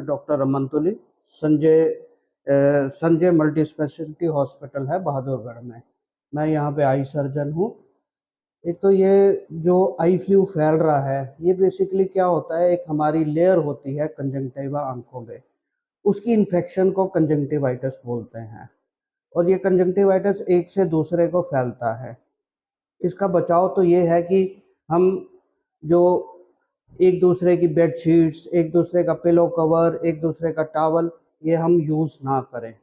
Doctor Raman तुली, Sanjay multi speciality hospital है बहादुरगढ़ में। मैं यहाँ पे आई सर्जन हूँ। एक तो ये जो आई फ्लू फैल रहा है, ये बेसिकली क्या होता है, एक हमारी लेयर होती है कंजंक्टिवा आंखों में, उसकी इन्फेक्शन को कंजंक्टिवाइटिस बोलते हैं। और ये कंजंक्टिवाइटिस एक से दूसरे को फैलता है। इसका बचाव तो ये है कि हम जो एक दूसरे की बेड शीट्स, एक दूसरे का पिलो कवर, एक दूसरे का टॉवल, ये हम यूज़ ना करें।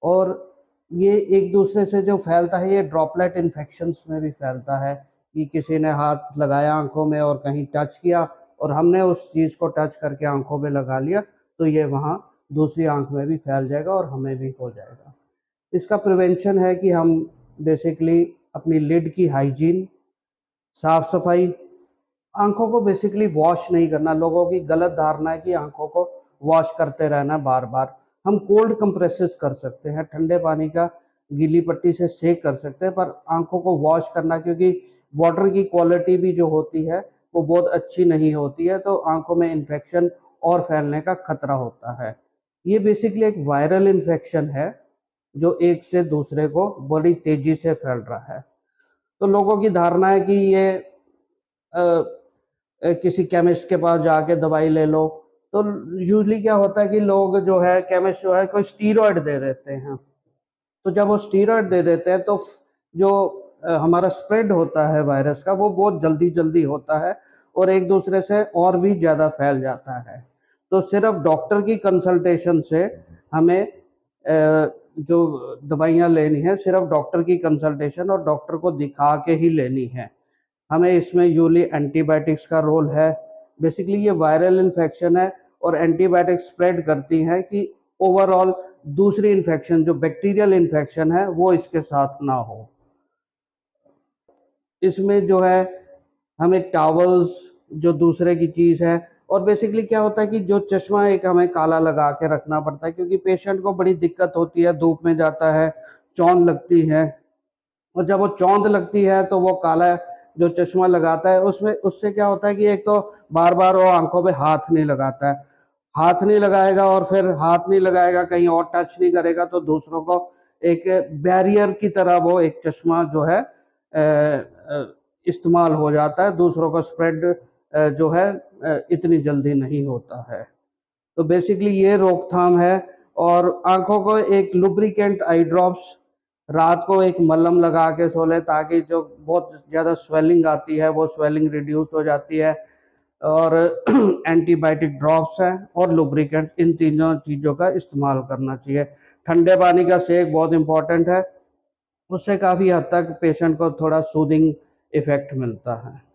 और ये एक दूसरे से जो फैलता है, ये ड्रॉपलेट इन्फेक्शंस में भी फैलता है कि किसी ने हाथ लगाया आंखों में और कहीं टच किया और हमने उस चीज़ को टच करके आंखों में लगा लिया, तो ये वहाँ दूसरी आंख में भी फैल जाएगा और हमें भी हो जाएगा। इसका प्रिवेंशन है कि हम बेसिकली अपनी लिड की हाइजीन, साफ सफाई, आंखों को बेसिकली वॉश नहीं करना। लोगों की गलत धारणा है कि आंखों को वॉश करते रहना बार बार। हम कोल्ड कंप्रेसेस कर सकते हैं, ठंडे पानी का गीली पट्टी से सेक कर सकते हैं, पर आंखों को वॉश करना, क्योंकि वाटर की क्वालिटी भी जो होती है वो बहुत अच्छी नहीं होती है, तो आंखों में इन्फेक्शन और फैलने का खतरा होता है। ये बेसिकली एक वायरल इन्फेक्शन है जो एक से दूसरे को बड़ी तेजी से फैल रहा है। तो लोगों की धारणा है कि ये किसी केमिस्ट के पास जाके दवाई ले लो। तो यूजली क्या होता है कि लोग जो है, केमिस्ट जो है, कोई स्टीरॉयड दे देते हैं। तो जब वो स्टीरॉयड दे देते हैं तो जो हमारा स्प्रेड होता है वायरस का, वो बहुत जल्दी जल्दी होता है और एक दूसरे से और भी ज़्यादा फैल जाता है। तो सिर्फ डॉक्टर की कंसल्टेशन से हमें जो दवाइयाँ लेनी है, सिर्फ डॉक्टर की कंसल्टेशन और डॉक्टर को दिखा के ही लेनी है। हमें इसमें यूजली एंटीबायोटिक्स का रोल है। बेसिकली ये वायरल इन्फेक्शन है और एंटीबायोटिक स्प्रेड करती हैं कि ओवरऑल दूसरी इन्फेक्शन, जो बैक्टीरियल इन्फेक्शन है, वो इसके साथ ना हो। इसमें जो है हमें टॉवल्स, जो दूसरे की चीज़ है, और बेसिकली क्या होता है कि जो चश्मा एक हमें काला लगा के रखना पड़ता है, क्योंकि पेशेंट को बड़ी दिक्कत होती है, धूप में जाता है, चौंध लगती है, और जब वो चौंध लगती है तो वो काला जो चश्मा लगाता है, उसमें उससे क्या होता है कि एक तो बार बार वो आंखों पे हाथ नहीं लगाता है, हाथ नहीं लगाएगा, और फिर हाथ नहीं लगाएगा, कहीं और टच नहीं करेगा, तो दूसरों को एक बैरियर की तरह वो एक चश्मा जो है इस्तेमाल हो जाता है। दूसरों का स्प्रेड जो है इतनी जल्दी नहीं होता है। तो बेसिकली ये रोकथाम है। और आंखों को एक लुब्रिकेंट आई ड्रॉप्स, रात को एक मलहम लगा के सो ले, ताकि जो बहुत ज़्यादा स्वेलिंग आती है वो स्वेलिंग रिड्यूस हो जाती है। और एंटीबायोटिक ड्रॉप्स हैं और लुब्रिकेंट, इन तीनों चीज़ों का इस्तेमाल करना चाहिए। ठंडे पानी का सेक बहुत इम्पोर्टेंट है, उससे काफ़ी हद तक पेशेंट को थोड़ा सूदिंग इफ़ेक्ट मिलता है।